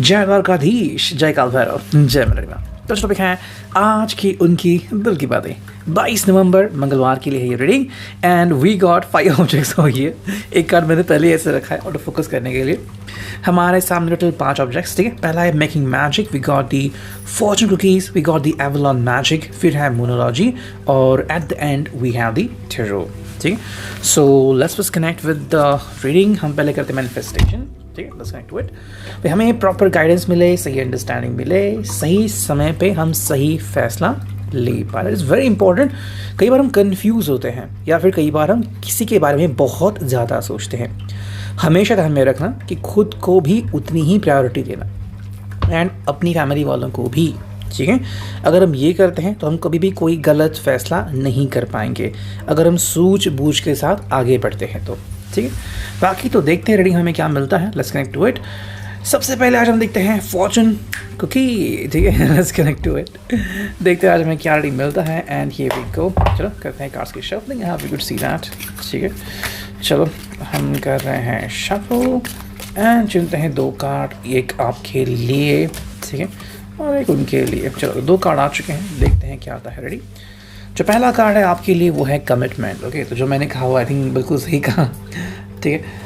जय द्वारकाधीश, जय काल भैरव, जय मृगा। तो टॉपिक है आज की उनकी दिल की बातें। 22 नवंबर मंगलवार के लिए है ये reading and we got 5 objects हो गई है। एक कार्ड मैंने पहले ही ऐसे रखा है ऑटो फोकस करने के लिए। हमारे सामने टोटल 5 ऑब्जेक्ट्स, ठीक है। पहला है making magic, we got the fortune cookies, we got the Avalon magic, फिर है मोनोलॉजी और at the end we have the tarot, ठीक है। So let's first connect with the reading. हम पहले करते हैं मैनिफेस्टेशन, ठीक है। Let's connect to it. भाई हमें प्रॉपर गाइडेंस मिले, सही अंडरस्टैंडिंग मिले, सही समय पे हम सही फैसला ले पाए। It's very important. कई बार हम कंफ्यूज होते हैं या फिर कई बार हम किसी के बारे में बहुत ज़्यादा सोचते हैं। हमेशा ध्यान में रखना कि खुद को भी उतनी ही प्रायोरिटी देना एंड अपनी फैमिली वालों को भी, ठीक है। अगर हम ये करते हैं तो हम कभी भी कोई गलत फैसला नहीं कर पाएंगे अगर हम सूझबूझ के साथ आगे बढ़ते हैं तो, ठीक है। बाकी तो देखते हैं रीडिंग हमें क्या मिलता है। Let's connect to it. सबसे पहले आज हम देखते हैं फॉर्चून कुकी, ठीक है। Let's connect to it. देखते हैं आज हमें क्या रीडिंग मिलता है एंड हियर वी गो। चलो करते हैं कार्ड्स की शफलिंग। यहाँ वी कुड सी दैट, ठीक है। चलो हम कर रहे हैं शफल एंड चुनते हैं 2 कार्ड, एक आपके लिए, ठीक है, और एक उनके लिए। चलो 2 कार्ड आ चुके हैं, देखते हैं क्या आता है। रेडी। जो पहला कार्ड है आपके लिए वो है कमिटमेंट, ओके। तो जो मैंने कहा वो आई थिंक बिल्कुल सही कहा, ठीक है।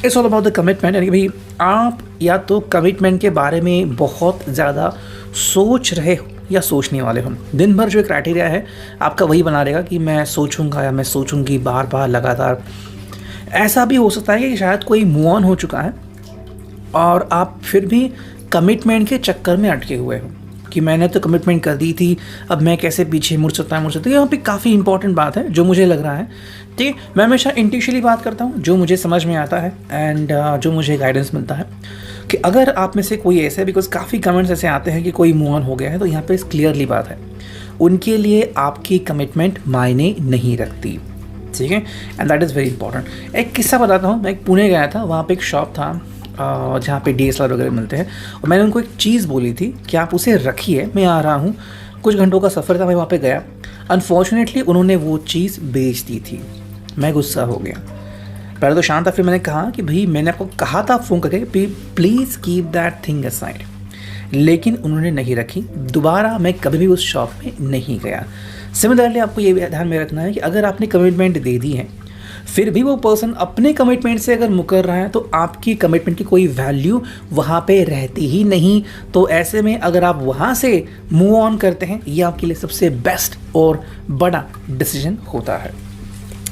It's all about the commitment, यानी कि भाई आप या तो कमिटमेंट के बारे में बहुत ज़्यादा सोच रहे हो या सोचने वाले हो। दिन भर जो क्राइटेरिया है आपका वही बना रहेगा कि मैं सोचूंगा या मैं सोचूंगी बार बार लगातार। ऐसा भी हो सकता है कि शायद कोई मूव ऑन हो चुका है और आप फिर भी कमिटमेंट के चक्कर में अटके हुए हो कि मैंने तो कमिटमेंट कर दी थी, अब मैं कैसे पीछे मुड़ सकता है। यहाँ पे काफ़ी इंपॉर्टेंट बात है जो मुझे लग रहा है, ठीक है। मैं हमेशा इंट्यूशनली बात करता हूँ, जो मुझे समझ में आता है एंड जो मुझे गाइडेंस मिलता है कि अगर आप में से कोई ऐसे, बिकॉज काफ़ी कमेंट्स ऐसे आते हैं कि कोई मूव ऑन हो गया है, तो यहाँ पे क्लियरली बात है उनके लिए आपकी कमिटमेंट मायने नहीं रखती, ठीक है। And that is very important. एक किस्सा बताता हूँ। मैं एक पुणे गया था, वहाँ पे एक शॉप था जहाँ पे DSLR वगैरह मिलते हैं और मैंने उनको एक चीज़ बोली थी कि आप उसे रखिए, मैं आ रहा हूँ। कुछ घंटों का सफ़र था, मैं वहाँ पे गया। अनफॉर्चुनेटली उन्होंने वो चीज़ बेच दी थी। मैं गुस्सा हो गया। पहले तो शांत था, फिर मैंने कहा कि भाई मैंने आपको कहा था फ़ोन करके please keep that thing aside, लेकिन उन्होंने नहीं रखी। दोबारा मैं कभी भी उस शॉप में नहीं गया। सिमिलरली आपको ये ध्यान में रखना है कि अगर आपने कमिटमेंट दे दी है फिर भी वो पर्सन अपने कमिटमेंट से अगर मुकर रहा है तो आपकी कमिटमेंट की कोई वैल्यू वहाँ पे रहती ही नहीं। तो ऐसे में अगर आप वहाँ से मूव ऑन करते हैं, ये आपके लिए सबसे बेस्ट और बड़ा डिसीजन होता है,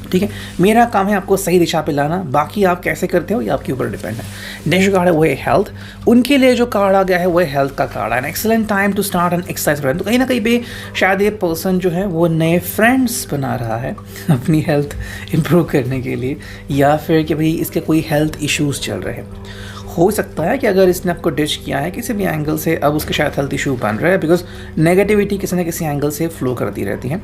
ठीक है। मेरा काम है आपको सही दिशा पे लाना, बाकी आप कैसे करते हो ये आपके ऊपर डिपेंड है। नेक्स्ट कार्ड है वो है हेल्थ। उनके लिए जो कार्ड आ गया है वो है हेल्थ का कार्ड है। An excellent time to start an exercise plan. तो कहीं ना कहीं पे शायद ये पर्सन जो है वो नए फ्रेंड्स बना रहा है अपनी हेल्थ इंप्रूव करने के लिए, या फिर कि भाई इसके कोई हेल्थ इश्यूज़ चल रहे हैं। हो सकता है कि अगर इसने आपको डिच किया है किसी भी एंगल से, अब उसके शायद हेल्थ इशू बन रहा है, बिकॉज नेगेटिविटी किसी न किसी एंगल से फ्लो करती रहती है।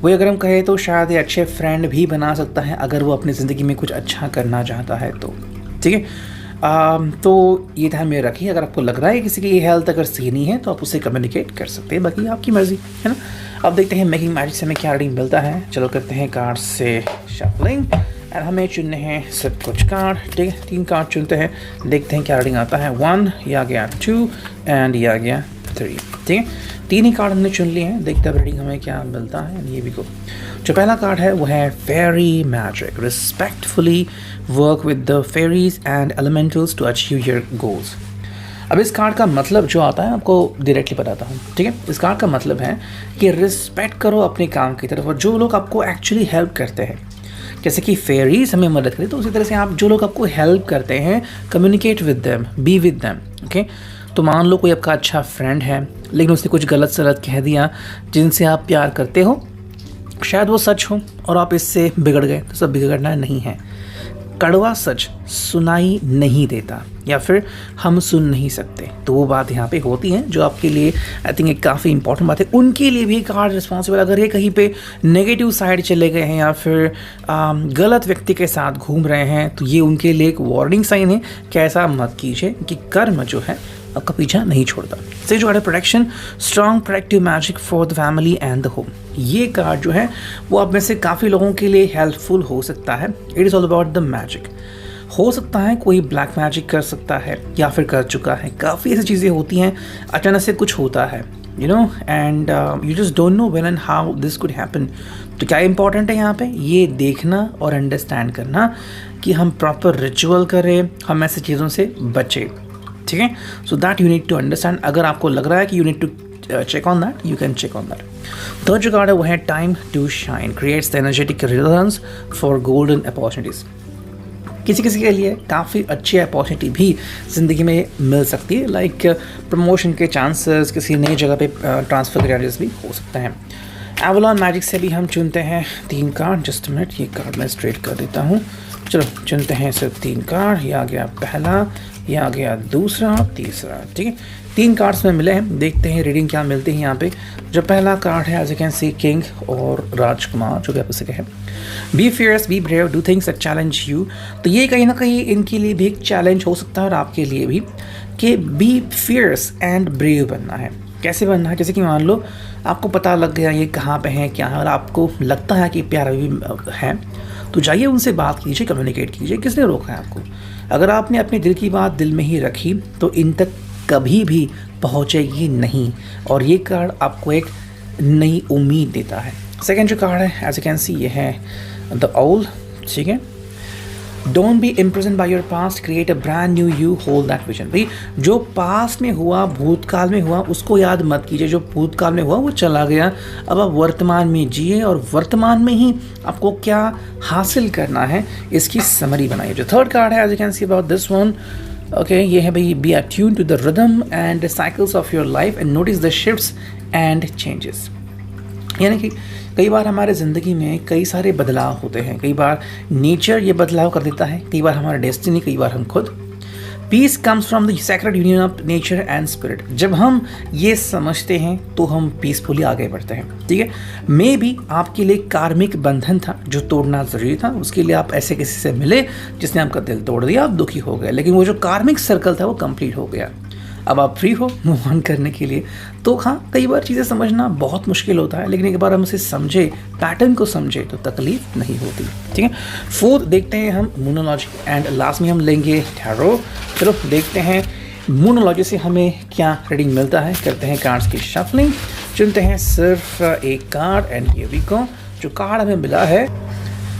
वही अगर हम कहें तो शायद ये अच्छे फ्रेंड भी बना सकता है अगर वो अपनी ज़िंदगी में कुछ अच्छा करना चाहता है तो, ठीक है। तो ये ध्यान में रखिए। अगर आपको लग रहा है किसी की हेल्थ अगर सही नहीं है तो आप उससे कम्युनिकेट कर सकते हैं, बाकी आपकी मर्ज़ी है ना। अब देखते हैं मेकिंग मैजिक से हमें क्या रीडिंग मिलता है। चलो करते हैं कार्ड से शफलिंग और हमें चुनने हैं सब कुछ कार्ड, ठीक है। 3 कार्ड चुनते हैं, देखते हैं क्या रीडिंग आता है। 1, ये आ गया 2 एंड ये आ गया 3, ठीक है। 3 ही कार्ड हमने चुन लिए हैं, देखते हैं रीडिंग हमें क्या मिलता है। ये भी को जो पहला कार्ड है वो है fairy magic. Respectfully work with the fairies and elementals to achieve your goals. अब इस कार्ड का मतलब जो आता है आपको डायरेक्टली बताता हूँ, ठीक है। इस कार्ड का मतलब है कि रिस्पेक्ट करो अपने काम की तरफ, और जो लोग आपको एक्चुअली हेल्प करते हैं, जैसे कि फेरीज हमें मदद करें, तो उसी तरह से आप जो लोग आपको हेल्प करते हैं, communicate with them, be with them, okay. तो मान लो कोई आपका अच्छा फ्रेंड है लेकिन उसने कुछ गलत सलत कह दिया जिनसे आप प्यार करते हो, शायद वो सच हो और आप इससे बिगड़ गए, तो सब बिगड़ना नहीं है। कड़वा सच सुनाई नहीं देता या फिर हम सुन नहीं सकते, तो वो बात यहाँ पे होती है जो आपके लिए आई थिंक एक काफ़ी इंपॉर्टेंट बात है। उनके लिए भी कार्ड रिस्पॉन्सिबल, अगर ये कहीं पे नेगेटिव साइड चले गए हैं या फिर गलत व्यक्ति के साथ घूम रहे हैं तो ये उनके लिए एक वार्निंग साइन है कि ऐसा मत कीजिए कि कर्म जो है आपका पीछा नहीं छोड़ता। से जो कार्ड है protection, strong protective magic for the family and the home. ये कार्ड जो है वो आप में से काफ़ी लोगों के लिए हेल्पफुल हो सकता है। It is all about the magic. हो सकता है कोई ब्लैक मैजिक कर सकता है या फिर कर चुका है, काफ़ी ऐसी चीज़ें होती हैं, अचानक से कुछ होता है you know, and you just don't know when and how this could happen. तो क्या इंपॉर्टेंट है यहाँ पे ये देखना और अंडरस्टैंड करना कि हम प्रॉपर रिचुअल करें, हम ऐसी चीज़ों से बचें, ठीक है। So that you need to understand. अगर आपको लग रहा है कि you need to check on that, you can check on that. Third जो कार्ड है वो है time to shine, creates the energetic resonance for golden opportunities. किसी किसी के लिए काफ़ी अच्छी अपॉर्चुनिटी भी ज़िंदगी में मिल सकती है, लाइक प्रमोशन के चांसेस, किसी नई जगह पे ट्रांसफ़र के चांसेस भी हो सकते हैं। एवलॉन मैजिक से भी हम चुनते हैं 3 कार्ड। जस्ट मिनट, ये कार्ड मैं स्ट्रेट कर देता हूँ। चलो चुनते हैं सिर्फ 3 कार्ड। ये आ गया पहला, ये आ गया दूसरा, तीसरा, ठीक है। 3 कार्ड्स में मिले हैं, देखते हैं रीडिंग क्या मिलती है यहाँ पे। जो पहला कार्ड है as you can see king और राजकुमार, जो भी आप उसे कहें। Be fierce, be brave, do things that challenge you. तो ये कहीं ना कहीं इनके लिए भी एक चैलेंज हो सकता है और आपके लिए भी, कि बी फियर्स एंड ब्रेव बनना है। कैसे बनना है? जैसे कि मान लो आपको पता लग गया ये कहाँ पे है, क्या है, और आपको लगता है कि प्यार अभी है, तो जाइए उनसे बात कीजिए, कम्युनिकेट कीजिए। किसने रोका है आपको? अगर आपने अपने दिल की बात दिल में ही रखी तो इन तक कभी भी पहुंचेगी नहीं, और ये कार्ड आपको एक नई उम्मीद देता है। सेकेंड जो कार्ड है एज यू कैन सी, ये है द आउल, ठीक है। Don't be impressed by your past, create a brand new you, hold that vision. भाई जो पास्ट में हुआ, भूतकाल में हुआ, उसको याद मत कीजिए। जो भूतकाल में हुआ वो चला गया, अब आप वर्तमान में जिए और वर्तमान में ही आपको क्या हासिल करना है इसकी समरी बनाइए। जो थर्ड कार्ड है as you can see about this one, okay, ये है भाई, be attuned to the rhythm and cycles of your life and notice the shifts and changes. यानी कि कई बार हमारे ज़िंदगी में कई सारे बदलाव होते हैं, कई बार नेचर ये बदलाव कर देता है, कई बार हमारा डेस्टिनी, कई बार हम खुद। Peace comes from the sacred union of nature and spirit. जब हम ये समझते हैं तो हम पीसफुली आगे बढ़ते हैं, ठीक है। मे बी आपके लिए कार्मिक बंधन था जो तोड़ना ज़रूरी था, उसके लिए आप ऐसे किसी से मिले जिसने आपका दिल तोड़ दिया, आप दुखी हो गए, लेकिन वो जो कार्मिक सर्कल था वो कंप्लीट हो गया। अब आप फ्री हो मूव ऑन करने के लिए। तो हाँ, कई बार चीज़ें समझना बहुत मुश्किल होता है, लेकिन एक बार हम उसे समझे, पैटर्न को समझे, तो तकलीफ नहीं होती, ठीक है। फोर्थ देखते हैं हम मूनोलॉजी, एंड लास्ट में हम लेंगे टैरो। चलो देखते हैं मूनोलॉजी से हमें क्या रीडिंग मिलता है। करते हैं कार्ड्स की शफलिंग, चुनते हैं सिर्फ एक card, and here we go. जो कार्ड हमें मिला है,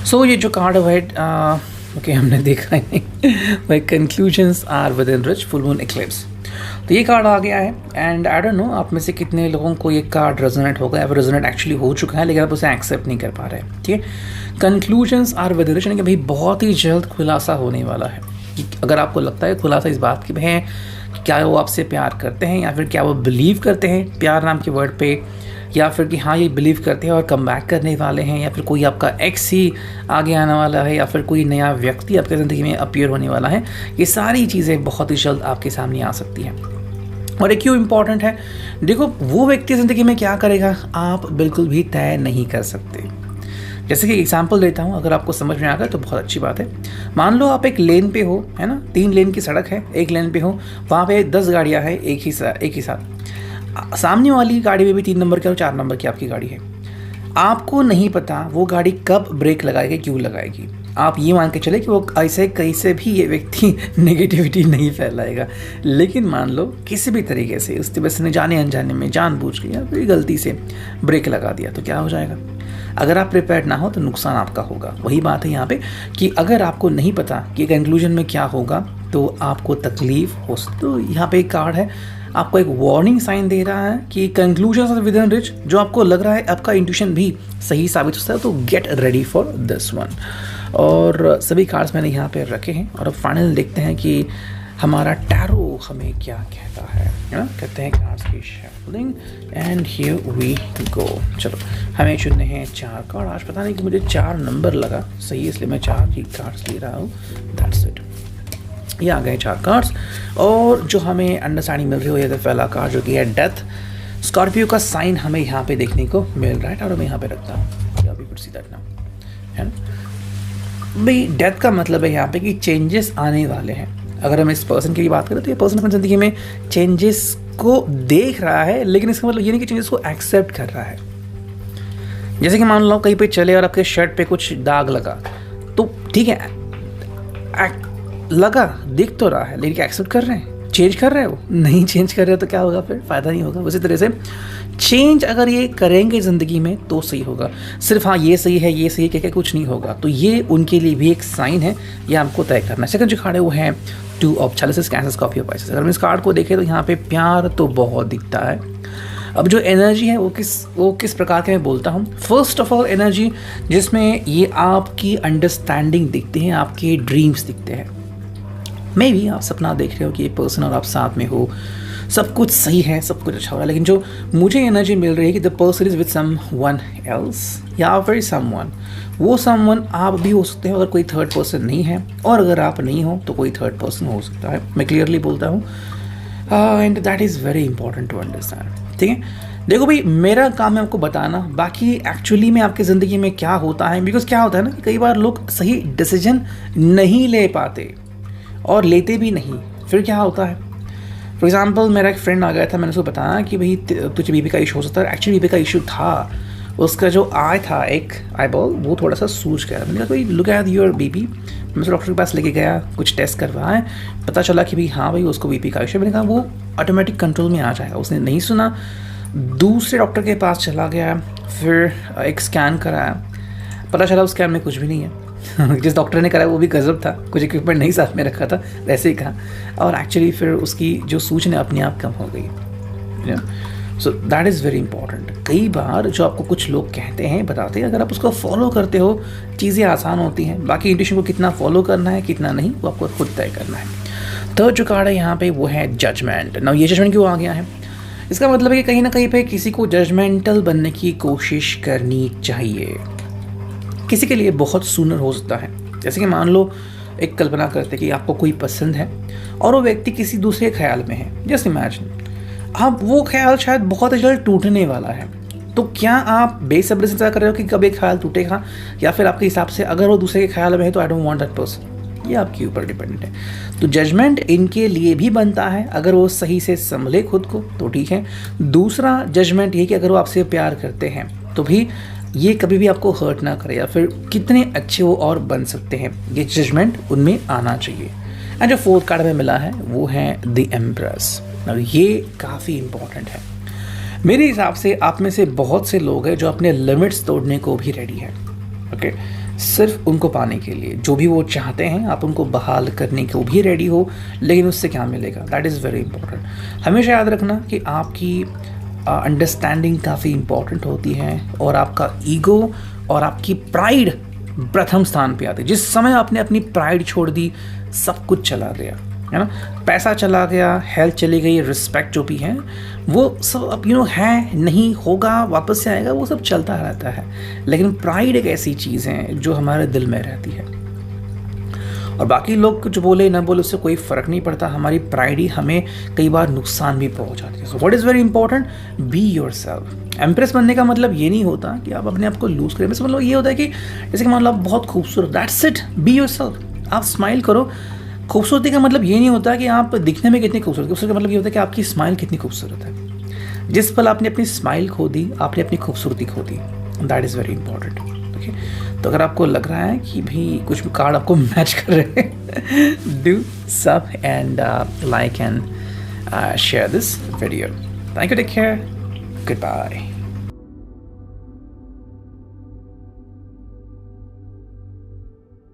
सो ये जो कार्ड है ओके, हमने देखा है वही conclusions are within reach full moon eclipse. तो ये कार्ड आ गया है, एंड आई डोंट नो आप में से कितने लोगों को ये कार्ड रेजोनेट होगा या फिर रेजोनेट एक्चुअली हो चुका है, लेकिन आप उसे एक्सेप्ट नहीं कर पा रहे हैं, ठीक है। कंक्लूजन्स आर विद रिच, यानी कि भाई बहुत ही जल्द खुलासा होने वाला है। कि अगर आपको लगता है खुलासा इस बात की है कि क्या वो आपसे प्यार करते हैं, या फिर क्या वो बिलीव करते हैं प्यार नाम के वर्ड पे, या फिर कि हाँ ये बिलीव करते हैं और कम बैक करने वाले हैं, या फिर कोई आपका एक्स ही आगे आने वाला है, या फिर कोई नया व्यक्ति आपकी ज़िंदगी में अपीयर होने वाला है। ये सारी चीज़ें बहुत ही जल्द आपके सामने आ सकती हैं। और ये क्यों इम्पॉर्टेंट है? देखो, वो व्यक्ति ज़िंदगी में क्या करेगा आप बिल्कुल भी तय नहीं कर सकते। जैसे कि एग्जांपल देता हूँ, अगर आपको समझ में आ गया तो बहुत अच्छी बात है। मान लो आप एक लेन पे हो, है ना, 3 लेन की सड़क है, एक लेन पे हो, वहाँ पे 10 गाड़ियाँ हैं एक ही साथ। सामने वाली गाड़ी में भी 3 नंबर की और 4 नंबर की आपकी गाड़ी है। आपको नहीं पता वो गाड़ी कब ब्रेक लगाएगी, क्यों लगाएगी। आप ये मान के चले कि वो ऐसे कैसे भी ये व्यक्ति नेगेटिविटी नहीं फैलाएगा, लेकिन मान लो किसी भी तरीके से उस बस ने जाने अनजाने में जानबूझ के या फिर गलती से ब्रेक लगा दिया, तो क्या हो जाएगा? अगर आप प्रिपेयर्ड ना हो तो नुकसान आपका होगा। वही बात है यहाँ पे कि अगर आपको नहीं पता कि कंक्लूजन में क्या होगा तो आपको तकलीफ हो सकती। तो यहाँ पे एक कार्ड है, आपको एक वार्निंग साइन दे रहा है कि conclusion of with in rich, जो आपको लग रहा है आपका इंट्यूशन भी सही साबित होता है, तो get ready for this one. और सभी कार्ड्स मैंने यहाँ पे रखे हैं, और अब फाइनल देखते हैं कि हमारा टैरो हमें क्या कहता है ना। कहते हैं कार्ड्स की shuffling, and here we go. चलो हमें चुनने हैं 4 कार्ड। आज पता नहीं कि मुझे 4 नंबर लगा सही, इसलिए मैं 4 ही कार्ड्स ले रहा हूँ। That's it. ये आ गए 4 कार्ड्स, और जो हमें अंडरस्टैंडिंग मिल रही हो, ये तो पहला कार्ड जो कि है डेथ। स्कॉर्पियो का साइन हमें यहाँ पे देखने को मिल रहा है, और मैं यहाँ पे रखता हूँ, अभी कुछ सीधा ना है ना भाई। डेथ का मतलब है यहाँ पे कि चेंजेस आने वाले हैं। अगर हम इस पर्सन की बात करें तो ये पर्सन अपनी ज़िंदगी में चेंजेस को देख रहा है, लेकिन इसका मतलब ये नहीं कि चेंजेस को एक्सेप्ट कर रहा है। जैसे कि मान लो कहीं पे चले और आपके शर्ट पे कुछ दाग लगा, तो ठीक है लगा, दिख तो रहा है, लेकिन क्या एक्सेप्ट कर रहे हैं? चेंज कर रहे हो? नहीं चेंज कर रहे हो तो क्या होगा फिर? फ़ायदा नहीं होगा। उसी तरह से चेंज अगर ये करेंगे ज़िंदगी में तो सही होगा। सिर्फ हाँ ये सही है, ये सही है, क्या कुछ नहीं होगा। तो ये उनके लिए भी एक साइन है, ये हमको तय करना है। सेकंड जो कार्ड है वो है 2 ऑफ चैलिसेस, कैंसर, कॉफी ऑफ आइसेस। अगर हम इस कार्ड को देखें तो यहाँ पे प्यार तो बहुत दिखता है। अब जो एनर्जी है वो किस प्रकार के मैं बोलता हूँ। फर्स्ट ऑफ ऑल एनर्जी जिसमें ये आपकी अंडरस्टैंडिंग दिखती है, आपके ड्रीम्स दिखते हैं। मे बी आप सपना देख रहे हो कि ये पर्सन और आप साथ में हो, सब कुछ सही है, सब कुछ अच्छा हो रहा है, लेकिन जो मुझे एनर्जी मिल रही है कि the person is with someone else या फिर समवन, वो समवन आप भी हो सकते हो अगर कोई थर्ड पर्सन नहीं है, और अगर आप नहीं हो तो कोई थर्ड पर्सन हो सकता है। मैं क्लियरली बोलता हूँ, and that is very important to understand. ठीक है, देखो भाई, मेरा काम है आपको बताना, बाकी एक्चुअली में आपकी ज़िंदगी में क्या होता है। बिकॉज क्या होता है ना कि कई बार लोग सही डिसीजन नहीं ले पाते और लेते भी नहीं। फिर क्या होता है, फॉर एग्जाम्पल मेरा एक फ्रेंड आ गया था, मैंने उसको बताया कि भाई तुझे बीपी का इशू हो सकता है। एक्चुअली बीपी का इशू था, उसका जो आई था एक आई बॉल वो थोड़ा सा सूज गया। मैंने कहा कोई लुक एट योर बीपी। मैं उसे डॉक्टर के पास लेके गया, कुछ टेस्ट करवाए, पता चला कि भाई हाँ भाई उसको बीपी का इशू। मैंने कहा वो ऑटोमेटिक कंट्रोल में आ जाएगा। उसने नहीं सुना, दूसरे डॉक्टर के पास चला गया, फिर एक स्कैन कराया, पता चला उस स्कैन में कुछ भी नहीं है। जिस डॉक्टर ने कराया वो भी गजब था, कुछ इक्विपमेंट नहीं साथ में रखा था, वैसे ही कहा, और एक्चुअली फिर उसकी जो सूचना अपने आप कम हो गई। So that is very important. कई बार जो आपको कुछ लोग कहते हैं, बताते हैं, अगर आप उसको फॉलो करते हो चीज़ें आसान होती हैं। बाकी इंट्यूशन को कितना फॉलो करना है कितना नहीं वो आपको खुद तय करना है। थर्ड जो कार्ड है यहाँ पे वो है जजमेंट। नाउ ये जजमेंट क्यों आ गया है? इसका मतलब है कि कहीं ना कहीं पे किसी को जजमेंटल बनने की कोशिश करनी चाहिए। किसी के लिए बहुत सूनर हो सकता है। जैसे कि मान लो एक कल्पना करते कि आपको कोई पसंद है और वो व्यक्ति किसी दूसरे ख्याल में है। जस्ट इमेजिन, अब वो ख्याल शायद बहुत जल्द टूटने वाला है, तो क्या आप बेसब्री से इंतजार कर रहे हो कि कब एक ख्याल टूटेगा, या फिर आपके हिसाब से अगर वो दूसरे के ख्याल में है तो I don't want that person? ये आपके ऊपर डिपेंडेंट है। तो जजमेंट इनके लिए भी बनता है, अगर वो सही से संभले खुद को तो ठीक है। दूसरा जजमेंट ये कि अगर वो आपसे प्यार करते हैं तो भी ये कभी भी आपको हर्ट ना करे, या फिर कितने अच्छे वो और बन सकते हैं, ये जजमेंट उनमें आना चाहिए। एंड जो फोर्थ कार्ड में मिला है वो है द एम्प्रेस। अब ये काफ़ी इंपॉर्टेंट है मेरे हिसाब से। आप में से बहुत से लोग हैं जो अपने लिमिट्स तोड़ने को भी रेडी है। ओके, सिर्फ उनको पाने के लिए, जो भी वो चाहते हैं आप उनको बहाल करने को भी रेडी हो, लेकिन उससे क्या मिलेगा? That is very important. हमेशा याद रखना कि आपकी अंडरस्टैंडिंग काफ़ी इंपॉर्टेंट होती है, और आपका ईगो और आपकी प्राइड प्रथम स्थान पे आती है। जिस समय आपने अपनी प्राइड छोड़ दी, सब कुछ चला गया, है ना। पैसा चला गया, हेल्थ चली गई, रिस्पेक्ट जो भी है वो सब अब है, नहीं होगा, वापस से आएगा, वो सब चलता रहता है। लेकिन प्राइड एक ऐसी चीज़ है जो हमारे दिल में रहती है, और बाकी लोग कुछ बोले ना बोले उससे कोई फ़र्क नहीं पड़ता। हमारी प्राइड ही हमें कई बार नुकसान भी पहुंचाती है। So what is very important, be yourself. Empress बनने का मतलब ये नहीं होता कि आप अपने आप को लूज़ करें। मतलब ये होता है कि जैसे कि मान लो आप बहुत खूबसूरत, दैट्स इट, बी योरसेल्फ। आप स्माइल करो। खूबसूरती का मतलब ये नहीं होता कि आप दिखने में कितनी खूबसूरत, खूबसूरत का मतलब ये होता है कि आपकी स्माइल कितनी खूबसूरत है। जिस पल आपने अपनी स्माइल खो दी, आपने अपनी खूबसूरती खो दी। That is very important. Okay, तो अगर आपको लग रहा है कि भाई कुछ कार्ड आपको मैच कर रहे हैं, do sub and like and share this video. Thank you, take care, good bye.